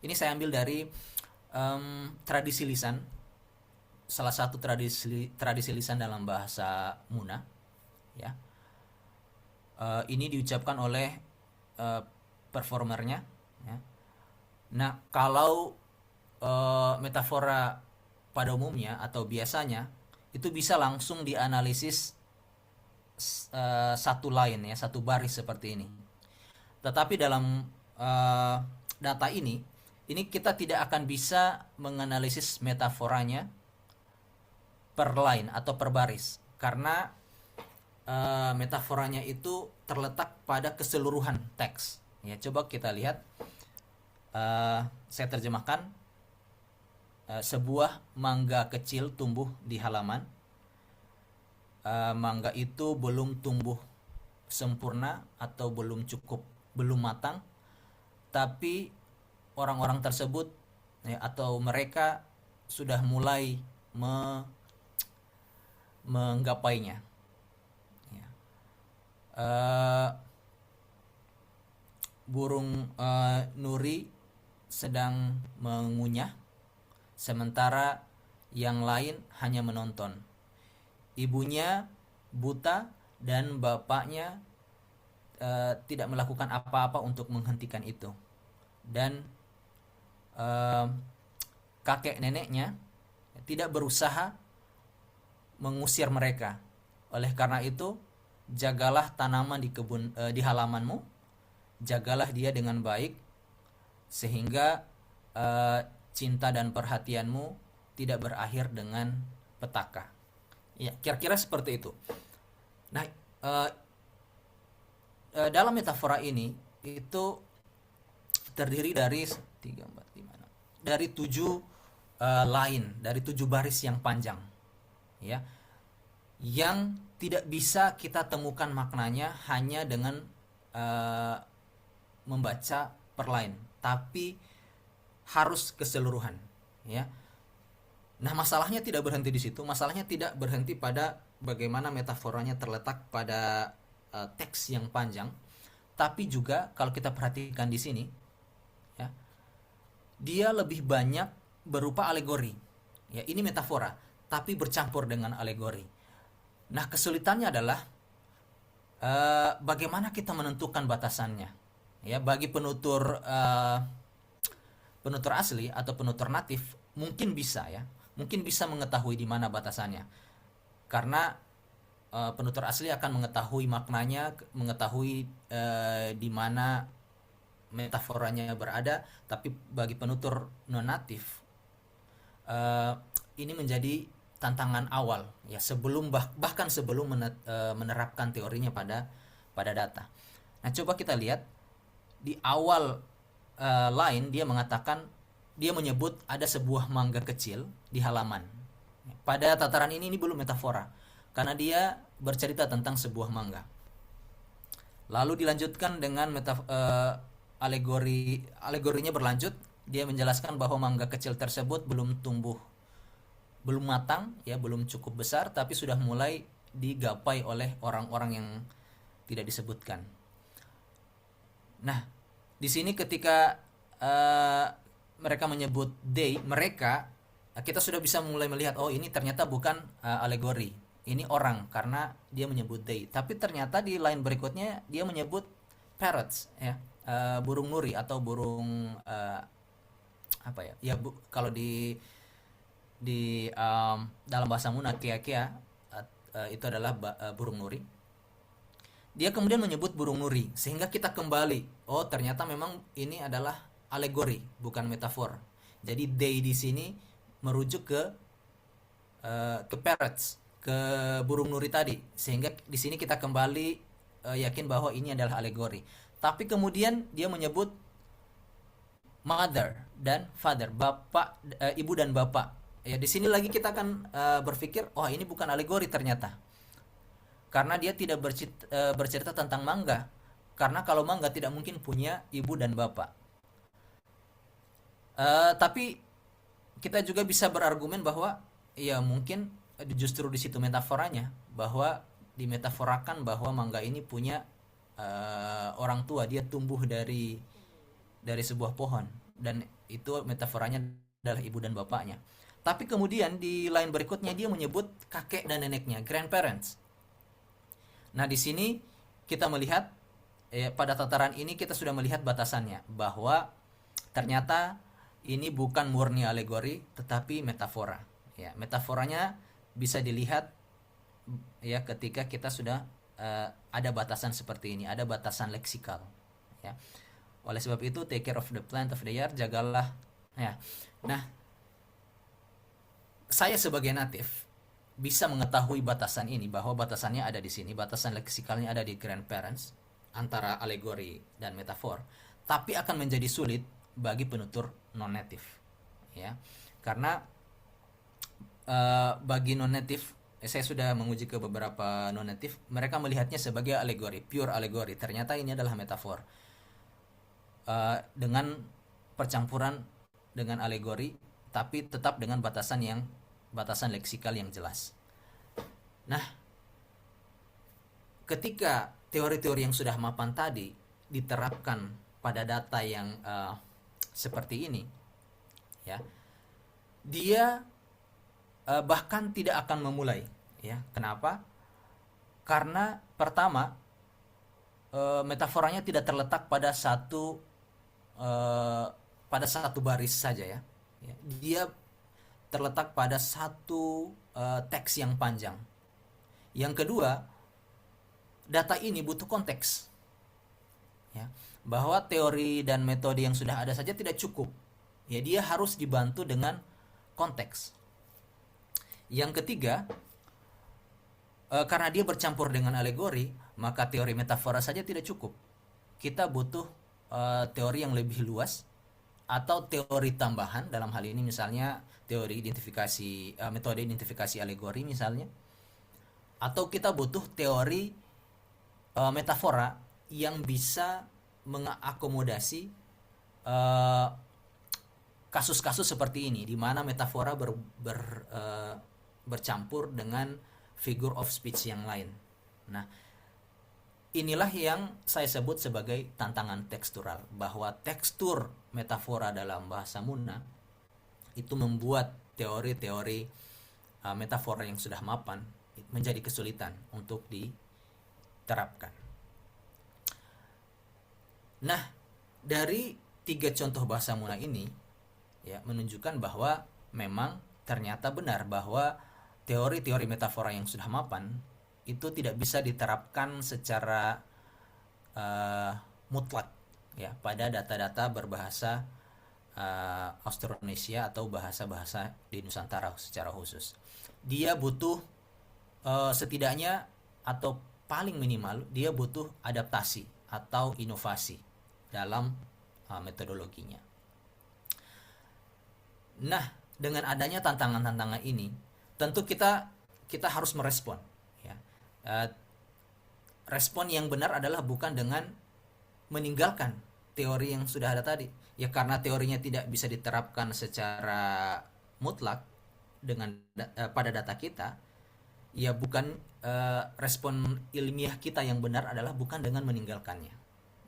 ini saya ambil dari tradisi lisan, salah satu tradisi lisan dalam bahasa Muna ya. Ini diucapkan oleh performernya ya. Nah, kalau metafora pada umumnya atau biasanya itu bisa langsung dianalisis satu line ya, satu baris seperti ini. Tetapi dalam data ini kita tidak akan bisa menganalisis metaforanya per line atau per baris, karena metaforanya itu terletak pada keseluruhan teks ya. Coba kita lihat, saya terjemahkan. Sebuah mangga kecil tumbuh di halaman. Mangga itu belum tumbuh sempurna atau belum matang, tapi orang-orang tersebut ya, atau mereka sudah mulai menggapainya ya. Burung nuri sedang mengunyah, sementara yang lain hanya menonton. Ibunya buta dan bapaknya tidak melakukan apa-apa untuk menghentikan itu, dan kakek neneknya tidak berusaha mengusir mereka. Oleh karena itu, jagalah tanaman di halamanmu, jagalah dia dengan baik, sehingga cinta dan perhatianmu tidak berakhir dengan petaka. Ya, kira-kira seperti itu. Nah, dalam metafora ini itu terdiri dari 3, 4, 5, 6, dari 7 line, dari 7 baris yang panjang, ya, yang tidak bisa kita temukan maknanya hanya dengan membaca per line, tapi harus keseluruhan, ya. Nah, masalahnya tidak berhenti di situ. Masalahnya tidak berhenti pada bagaimana metaforanya terletak pada teks yang panjang, tapi juga kalau kita perhatikan di sini, ya, dia lebih banyak berupa alegori. Ya, ini metafora, tapi bercampur dengan alegori. Nah, kesulitannya adalah bagaimana kita menentukan batasannya. Ya, bagi penutur asli atau penutur natif mungkin bisa, ya, mungkin bisa mengetahui di mana batasannya, karena penutur asli akan mengetahui maknanya, mengetahui di mana metaforanya berada. Tapi bagi penutur non natif, ini menjadi tantangan awal, ya, sebelum bahkan sebelum menerapkan teorinya pada data. Nah, coba kita lihat di awal line dia mengatakan, dia menyebut ada sebuah mangga kecil di halaman. Pada tataran ini belum metafora, karena dia bercerita tentang sebuah mangga. Lalu dilanjutkan dengan alegorinya berlanjut. Dia menjelaskan bahwa mangga kecil tersebut belum tumbuh, belum matang, ya, belum cukup besar, tapi sudah mulai digapai oleh orang-orang yang tidak disebutkan. Nah, di sini ketika mereka menyebut mereka, kita sudah bisa mulai melihat, oh, ini ternyata bukan alegori, ini orang, karena dia menyebut they. Tapi ternyata di line berikutnya dia menyebut parrots, ya, burung nuri atau burung apa ya? Ya, kalau di dalam bahasa Muna, kia-kia itu adalah burung nuri. Dia kemudian menyebut burung nuri, sehingga kita kembali, oh, ternyata memang ini adalah alegori, bukan metafor. Jadi they di sini merujuk ke parrots, ke burung nuri tadi, sehingga di sini kita kembali yakin bahwa ini adalah alegori. Tapi kemudian dia menyebut mother dan father, bapak, ibu dan bapak. Ya, di sini lagi kita akan berpikir, oh, ini bukan alegori ternyata, karena dia tidak bercerita tentang mangga, karena kalau mangga tidak mungkin punya ibu dan bapak. Tapi kita juga bisa berargumen bahwa ya mungkin justru di situ metaforanya, bahwa dimetaforakan bahwa mangga ini punya orang tua, dia tumbuh dari sebuah pohon, dan itu metaforanya adalah ibu dan bapaknya. Tapi kemudian di line berikutnya dia menyebut kakek dan neneknya, grandparents. Nah, di sini kita melihat pada tataran ini kita sudah melihat batasannya, bahwa ternyata ini bukan murni alegori tetapi metafora. Ya, metaforanya bisa dilihat, ya, ketika kita sudah ada batasan seperti ini, ada batasan leksikal, ya. Oleh sebab itu, take care of the plant of the yard, jagalah, ya. Nah, saya sebagai natif bisa mengetahui batasan ini, bahwa batasannya ada di sini, batasan leksikalnya ada di grandparents, antara alegori dan metafor. Tapi akan menjadi sulit bagi penutur non native, ya, karena bagi non native, saya sudah menguji ke beberapa non native, mereka melihatnya sebagai alegori, pure alegori. Ternyata ini adalah metafor dengan percampuran dengan alegori, tapi tetap dengan batasan leksikal yang jelas. Nah, ketika teori-teori yang sudah mapan tadi diterapkan pada data yang seperti ini, ya, dia bahkan tidak akan memulai, ya. Kenapa? Karena pertama, metaforanya tidak terletak pada satu baris saja, ya. Dia terletak pada satu teks yang panjang. Yang kedua, data ini butuh konteks, ya, bahwa teori dan metode yang sudah ada saja tidak cukup, ya, dia harus dibantu dengan konteks. Yang ketiga, karena dia bercampur dengan alegori, maka teori metafora saja tidak cukup, kita butuh teori yang lebih luas atau teori tambahan. Dalam hal ini misalnya teori identifikasi, metode identifikasi alegori misalnya, atau kita butuh teori metafora yang bisa mengakomodasi eh, kasus-kasus seperti ini, di mana metafora bercampur dengan figure of speech yang lain. Nah, inilah yang saya sebut sebagai tantangan tekstural, bahwa tekstur metafora dalam bahasa Muna itu membuat teori-teori metafora yang sudah mapan menjadi kesulitan untuk diterapkan. Nah, dari 3 contoh bahasa Muna ini ya menunjukkan bahwa memang ternyata benar bahwa teori-teori metafora yang sudah mapan itu tidak bisa diterapkan secara mutlak ya pada data-data berbahasa Austronesia atau bahasa-bahasa di Nusantara secara khusus. Dia butuh setidaknya atau paling minimal dia butuh adaptasi atau inovasi dalam metodologinya. Nah, dengan adanya tantangan-tantangan ini, tentu kita harus merespon. Ya. Respon yang benar adalah bukan dengan meninggalkan teori yang sudah ada tadi. Ya karena teorinya tidak bisa diterapkan secara mutlak dengan pada data kita, ya bukan respon ilmiah kita yang benar adalah bukan dengan meninggalkannya,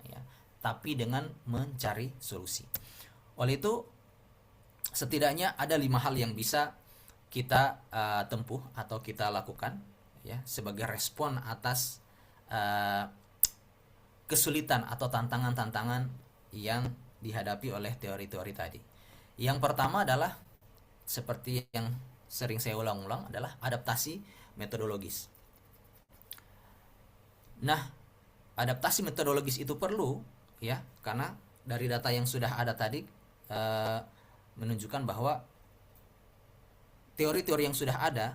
ya, tapi dengan mencari solusi. Oleh itu, setidaknya ada 5 hal yang bisa kita tempuh atau kita lakukan ya sebagai respon atas kesulitan atau tantangan-tantangan yang dihadapi oleh teori-teori tadi. Yang pertama adalah seperti yang sering saya ulang-ulang adalah adaptasi metodologis. Nah, adaptasi metodologis itu perlu ya karena dari data yang sudah ada tadi menunjukkan bahwa teori-teori yang sudah ada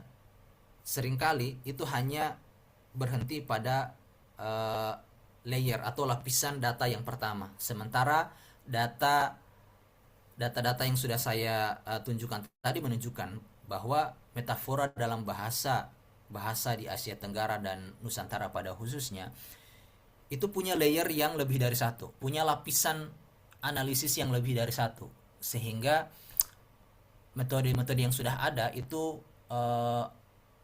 seringkali itu hanya berhenti pada layer atau lapisan data yang pertama. Sementara data-data yang sudah saya tunjukkan tadi menunjukkan bahwa metafora dalam bahasa di Asia Tenggara dan Nusantara pada khususnya itu punya layer yang lebih dari satu, punya lapisan analisis yang lebih dari satu, sehingga metode-metode yang sudah ada itu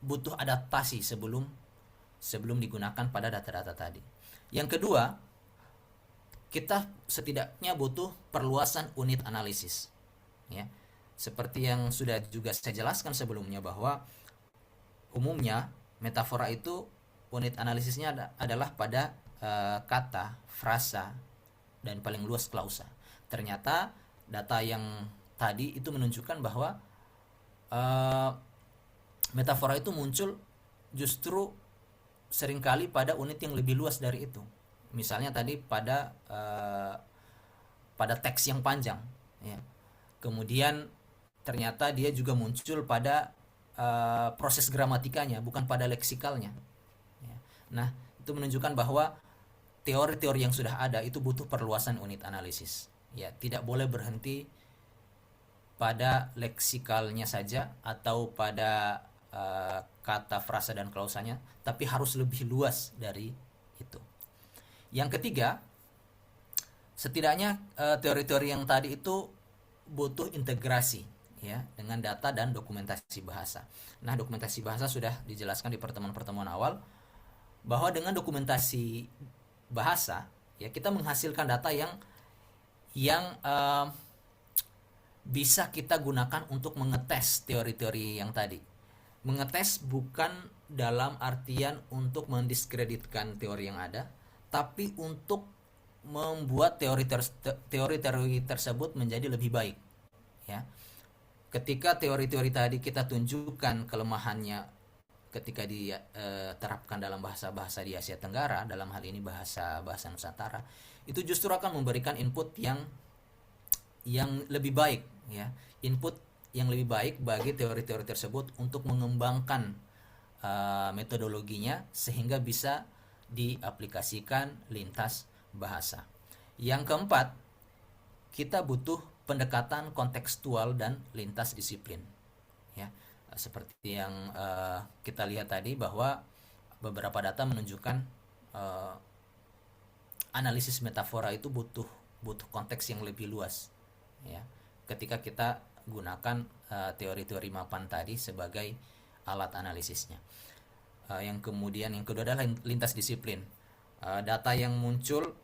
butuh adaptasi sebelum digunakan pada data-data tadi. Yang kedua, kita setidaknya butuh perluasan unit analisis. Ya, seperti yang sudah juga saya jelaskan sebelumnya bahwa umumnya metafora itu unit analisisnya adalah pada kata, frasa, dan paling luas klausa. Ternyata data yang tadi itu menunjukkan bahwa metafora itu muncul justru seringkali pada unit yang lebih luas dari itu. Misalnya tadi pada teks yang panjang, ya. Kemudian ternyata dia juga muncul pada proses gramatikanya, bukan pada leksikalnya. Ya. Nah, itu menunjukkan bahwa teori-teori yang sudah ada itu butuh perluasan unit analisis. Ya, tidak boleh berhenti pada leksikalnya saja atau pada kata, frasa, dan klausanya, tapi harus lebih luas dari itu. Yang ketiga, setidaknya teori-teori yang tadi itu butuh integrasi ya dengan data dan dokumentasi bahasa. Nah, dokumentasi bahasa sudah dijelaskan di pertemuan-pertemuan awal bahwa dengan dokumentasi bahasa ya kita menghasilkan data yang bisa kita gunakan untuk mengetes teori-teori yang tadi. Mengetes bukan dalam artian untuk mendiskreditkan teori yang ada, tapi untuk membuat teori-teori tersebut menjadi lebih baik. Ya, ketika teori-teori tadi kita tunjukkan kelemahannya ketika diterapkan dalam bahasa-bahasa di Asia Tenggara, dalam hal ini bahasa Nusantara, itu justru akan memberikan input yang lebih baik, ya, input yang lebih baik bagi teori-teori tersebut untuk mengembangkan metodologinya sehingga bisa diaplikasikan lintas bahasa. Yang keempat, kita butuh pendekatan kontekstual dan lintas disiplin. Ya, seperti yang kita lihat tadi bahwa beberapa data menunjukkan analisis metafora itu butuh konteks yang lebih luas. Ya, ketika kita gunakan teori-teori mapan tadi sebagai alat analisisnya. Yang kedua adalah lintas disiplin. Data yang muncul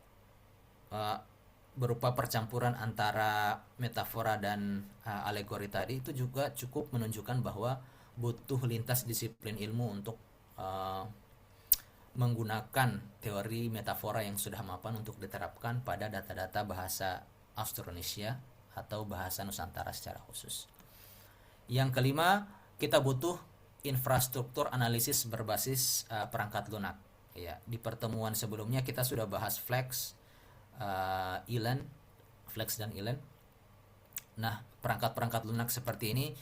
berupa percampuran antara metafora dan alegori tadi itu juga cukup menunjukkan bahwa butuh lintas disiplin ilmu untuk menggunakan teori metafora yang sudah mapan untuk diterapkan pada data-data bahasa Austronesia atau bahasa Nusantara secara khusus. Yang kelima, kita butuh infrastruktur analisis berbasis perangkat lunak. Ya, di pertemuan sebelumnya kita sudah bahas Flex, ELAN, Flex dan ELAN. Nah, perangkat-perangkat lunak seperti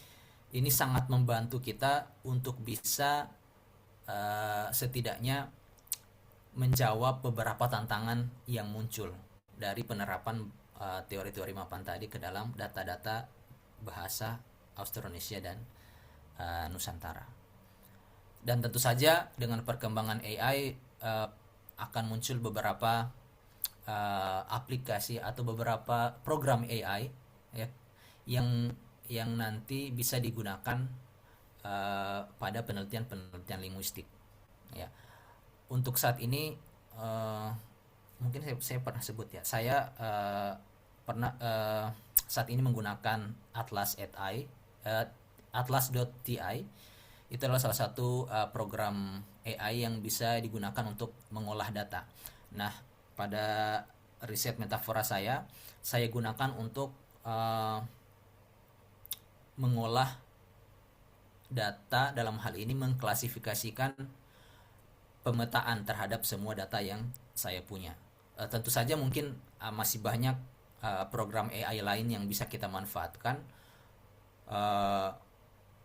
ini sangat membantu kita untuk bisa setidaknya menjawab beberapa tantangan yang muncul dari penerapan teori-teori mapan tadi ke dalam data-data bahasa Austronesia dan Nusantara. Dan tentu saja dengan perkembangan AI akan muncul beberapa aplikasi atau beberapa program AI ya, yang nanti bisa digunakan pada penelitian linguistik. Ya, untuk saat ini mungkin saya pernah sebut ya, saya pernah saat ini menggunakan Atlas.ti. Itu adalah salah satu program AI yang bisa digunakan untuk mengolah data. Nah, pada riset metafora saya gunakan untuk mengolah data, dalam hal ini mengklasifikasikan pemetaan terhadap semua data yang saya punya. Tentu saja mungkin masih banyak program AI lain yang bisa kita manfaatkan,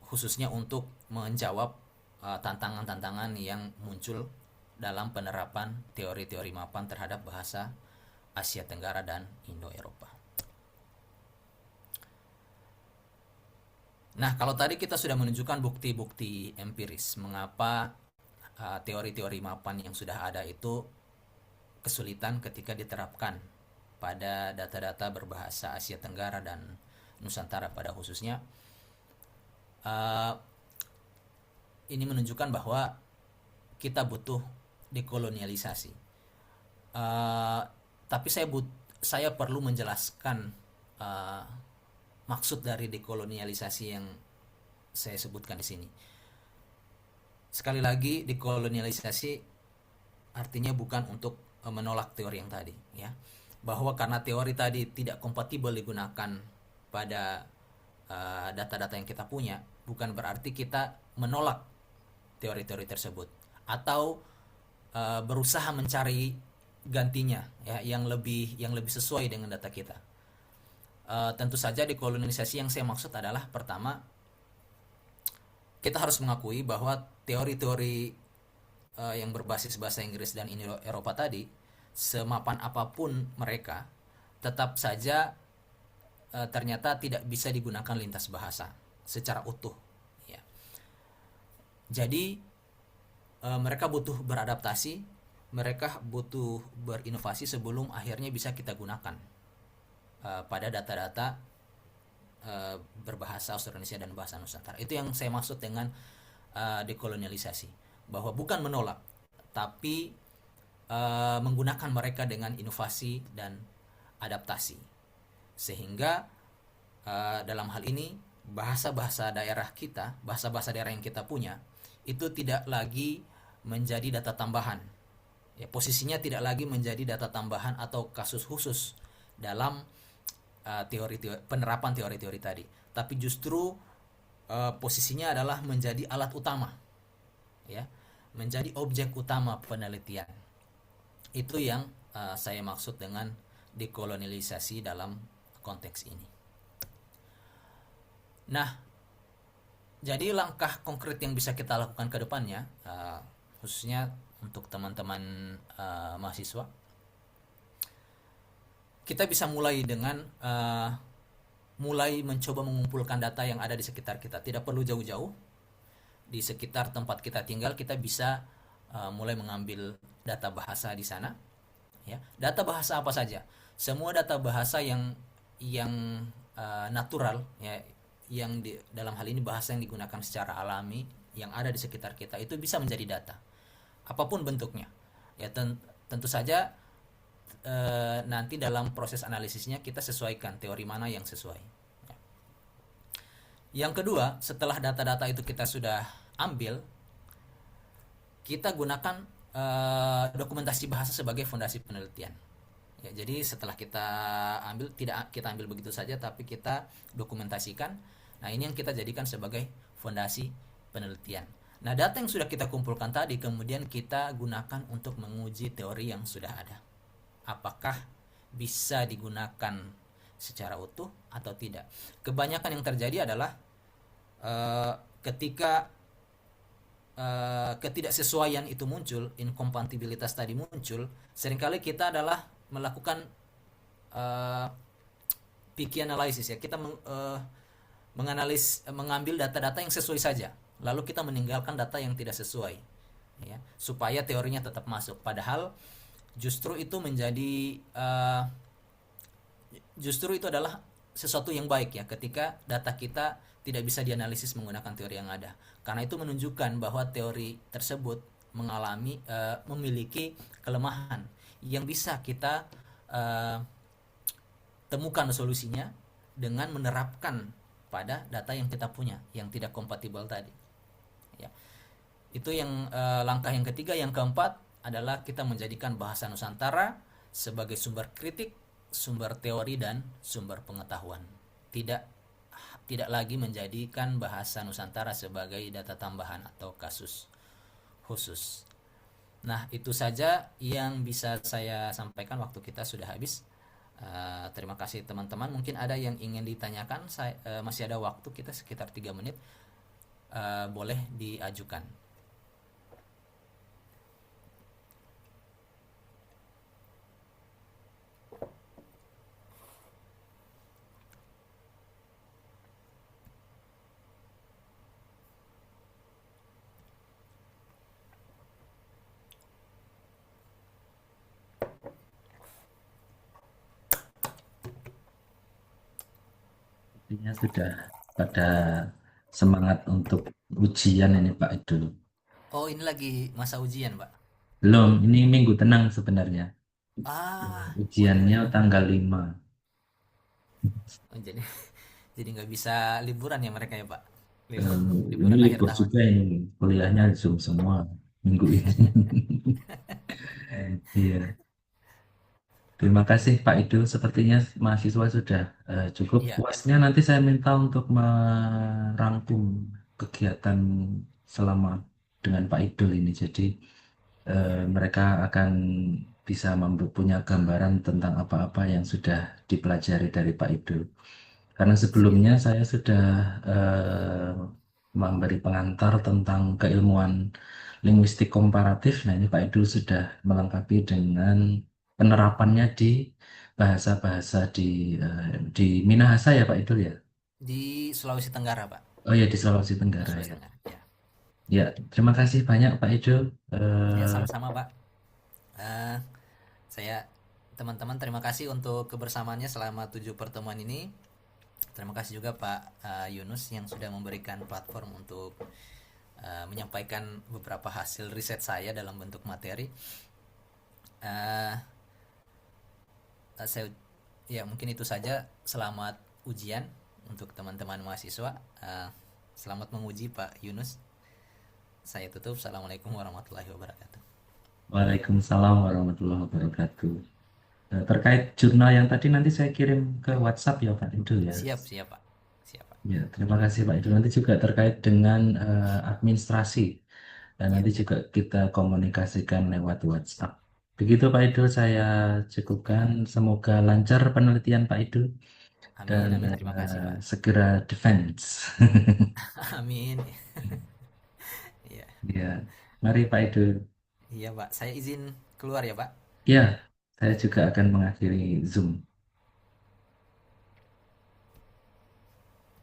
khususnya untuk menjawab tantangan-tantangan yang muncul dalam penerapan teori-teori mapan terhadap bahasa Asia Tenggara dan Indo-Eropa. Nah, kalau tadi kita sudah menunjukkan bukti-bukti empiris mengapa teori-teori mapan yang sudah ada itu kesulitan ketika diterapkan pada data-data berbahasa Asia Tenggara dan Nusantara pada khususnya. Ini menunjukkan bahwa kita butuh dekolonialisasi. Tapi saya perlu menjelaskan maksud dari dekolonialisasi yang saya sebutkan di sini. Sekali lagi, dekolonialisasi artinya bukan untuk menolak teori yang tadi, ya, bahwa karena teori tadi tidak kompatibel digunakan pada data-data yang kita punya, bukan berarti kita menolak teori-teori tersebut atau berusaha mencari gantinya, ya, yang lebih sesuai dengan data kita. Tentu saja dekolonialisasi yang saya maksud adalah, pertama, kita harus mengakui bahwa teori-teori yang berbasis bahasa Inggris dan Indo-Eropa tadi, semapan apapun mereka, tetap saja ternyata tidak bisa digunakan lintas bahasa secara utuh. Ya. Jadi mereka butuh beradaptasi, mereka butuh berinovasi sebelum akhirnya bisa kita gunakan pada data-data berbahasa Austronesia dan bahasa Nusantara. Itu yang saya maksud dengan dekolonialisasi, bahwa bukan menolak, tapi menggunakan mereka dengan inovasi dan adaptasi, sehingga dalam hal ini bahasa-bahasa daerah kita, bahasa-bahasa daerah yang kita punya itu tidak lagi menjadi data tambahan. Ya, posisinya tidak lagi menjadi data tambahan atau kasus khusus dalam penerapan teori-teori tadi, tapi justru posisinya adalah menjadi alat utama, ya, menjadi objek utama penelitian. Itu yang saya maksud dengan dekolonialisasi dalam konteks ini. Nah, jadi langkah konkret yang bisa kita lakukan ke depannya, khususnya untuk teman-teman mahasiswa, kita bisa mulai dengan mulai mencoba mengumpulkan data yang ada di sekitar kita. Tidak perlu jauh-jauh, di sekitar tempat kita tinggal kita bisa mulai mengambil data bahasa di sana. Ya, data bahasa apa saja? Semua data bahasa yang natural, ya, dalam hal ini bahasa yang digunakan secara alami yang ada di sekitar kita itu bisa menjadi data, apapun bentuknya. Ya, tentu saja nanti dalam proses analisisnya kita sesuaikan teori mana yang sesuai. Ya. Yang kedua, setelah data-data itu kita sudah ambil, kita gunakan dokumentasi bahasa sebagai fondasi penelitian. Ya, jadi setelah kita ambil, tidak kita ambil begitu saja, tapi kita dokumentasikan. Nah, ini yang kita jadikan sebagai fondasi penelitian. Nah, data yang sudah kita kumpulkan tadi kemudian kita gunakan untuk menguji teori yang sudah ada. Apakah bisa digunakan secara utuh atau tidak? Kebanyakan yang terjadi adalah ketika ketidaksesuaian itu muncul, inkompatibilitas tadi muncul, seringkali kita adalah melakukan uh, picky analysis, ya, kita mengambil data-data yang sesuai saja, lalu kita meninggalkan data yang tidak sesuai, ya, supaya teorinya tetap masuk. Padahal justru itu menjadi justru itu adalah sesuatu yang baik, ya, ketika data kita tidak bisa dianalisis menggunakan teori yang ada, karena itu menunjukkan bahwa teori tersebut memiliki kelemahan yang bisa kita uh, temukan solusinya dengan menerapkan pada data yang kita punya yang tidak kompatibel tadi, ya. Itu yang langkah yang ketiga. Yang keempat adalah kita menjadikan bahasa Nusantara sebagai sumber kritik, sumber teori, dan sumber pengetahuan. Tidak tidak lagi menjadikan bahasa Nusantara sebagai data tambahan atau kasus khusus. Nah, itu saja yang bisa saya sampaikan, waktu kita sudah habis. Terima kasih teman-teman. Mungkin ada yang ingin ditanyakan, masih ada waktu kita sekitar 3 menit. Boleh diajukan. Artinya sudah pada semangat untuk ujian ini Pak Idul. Oh, ini lagi masa ujian, Pak. Belum, ini minggu tenang sebenarnya. Waduh, Ujiannya tanggal 5. oh, jadi jadi nggak bisa liburan ya mereka ya, Pak? Eh, ini Liburan akhir libur tahun. juga ini, kuliahnya Zoom semua minggu ini. Iya, terima kasih Pak Idul. Sepertinya mahasiswa sudah cukup Iya, puasnya. Nanti saya minta untuk merangkum kegiatan selama dengan Pak Idul ini. Jadi mereka akan bisa punya gambaran tentang apa-apa yang sudah dipelajari dari Pak Idul. Karena siap. sebelumnya saya sudah eh, memberi pengantar tentang keilmuan linguistik komparatif. Nah, ini Pak Idul sudah melengkapi dengan penerapannya di bahasa-bahasa di Minahasa ya Pak Idul ya. Di Sulawesi Tenggara, Pak. Oh ya, di Sulawesi Di Tenggara Sulawesi ya. Tenggara. Ya. Ya, terima kasih banyak Pak Idul. Ya, sama-sama, Pak. Eh, saya teman-teman, terima kasih untuk kebersamaannya selama 7 pertemuan ini. Terima kasih juga Pak Yunus yang sudah memberikan platform untuk menyampaikan beberapa hasil riset saya dalam bentuk materi. Eh, saya Ya, mungkin itu saja. Selamat ujian untuk teman-teman mahasiswa. Selamat menguji Pak Yunus. Saya tutup. Assalamualaikum warahmatullahi wabarakatuh. Waalaikumsalam warahmatullahi wabarakatuh. Terkait jurnal yang tadi nanti saya kirim ke WhatsApp ya Pak Idul ya. Siap, siap Pak. Siap Pak. Ya, terima kasih Pak Idul. Nanti juga terkait dengan administrasi. Dan Iya. nanti juga kita komunikasikan lewat WhatsApp. Begitu Pak Idul, saya cukupkan. Semoga lancar penelitian Pak Idul dan Amin, amin. Terima kasih Pak. segera defense. Amin. Iya. Ya, mari Pak Idul. Iya Pak. Saya izin keluar ya Pak. Ya, saya juga akan mengakhiri Zoom.